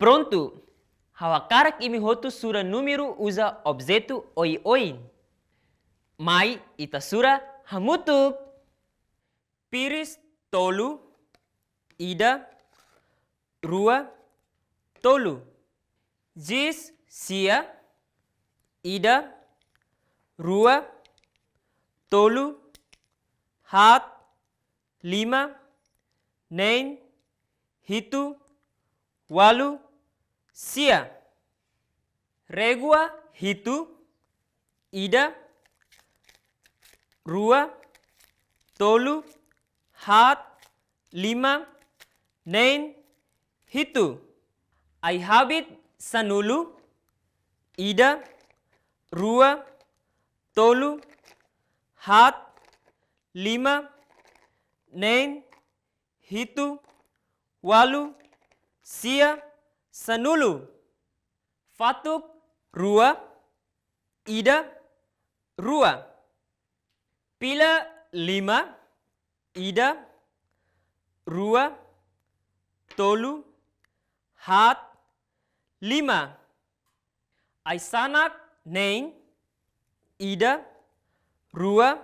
Pronto. Hawakarak imi hotu sura número usa objeto oi. Mai ita sura hamutup. Piris tolu, ida, rua, tolu. Jis sia, ida, rua, tolu, hat, lima, nen, hitu, walu, sia. Regua hitu, ida, rua, tolu, hat, lima, nen, hitu. Ai habit sanulu, ida, rua, tolu, hat, lima, nen, hitu, walu, sia, sanulu. Fatuk rua, ida, rua. Pila lima, ida, rua, tolu, hat, lima. Ai sanak nen, ida, rua,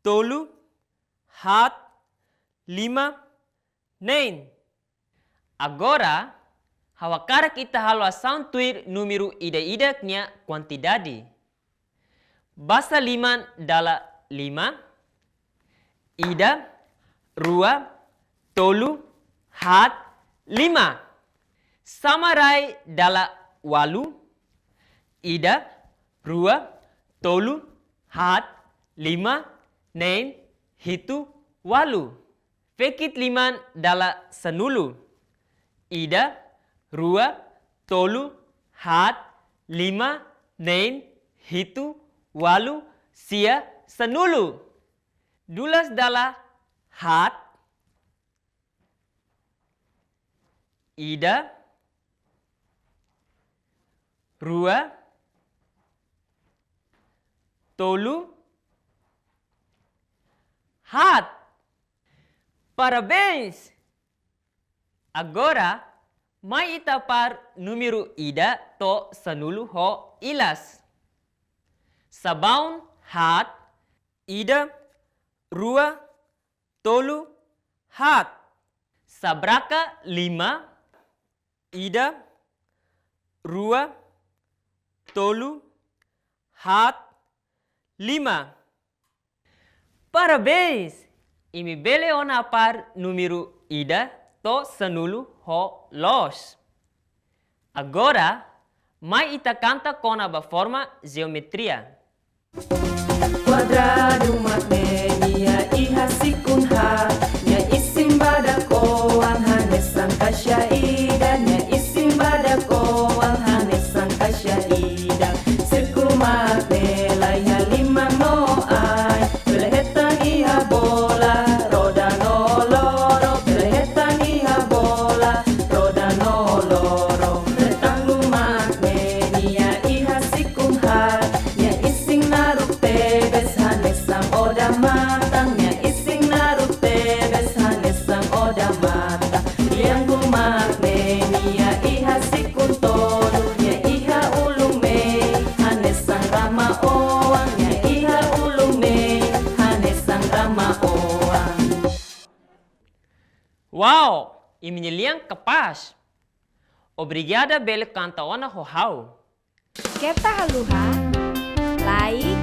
tolu, hat, lima, nen. Agora, hawakarak ita halo asantuir número ida-idaknya quantidade. Basta liman dala lima, ida, rua, tolu, hat, lima. Samarai dala walu, ida, rua, tolu, hat, lima, nen, hitu, walu. Fekit liman dala sanulu, ida, rua, tolu, hat, lima, nen, hitu, walu, sia, sanulu. Dulas dala hat, ida, rua, tolu, hat. Parabéns! Agora, mai ita par número ida to sanulu ho ilas. Sabaun hat, ida, rua, tolu, hat. Sabraka lima, ida, rua, tolu, hat, lima. Parabéns! Imi bele ona par número ida to sanulu ho los. Agora, mai ita canta com a forma geometria. Quadrado magnénia iha sikunha nya isimbada koang hanesan kasyaida nya isimbada koang hanesan kasyaida sirkul magnela iha lima no ai belehetan iha bola roda no loro belehetan iha bola roda no loro retanggu magnenia iha sikunha nya ising narute bes hanesang oda matang nya ising narute bes hanesang oda matang liangku magnenia iha sikun tolu nya iha ulume hanesang rama oang nya iha ulume hanesang rama oang. Wow! Imi liang kapas. Obrigada bele canta ona ho hau. Keta haluha, like,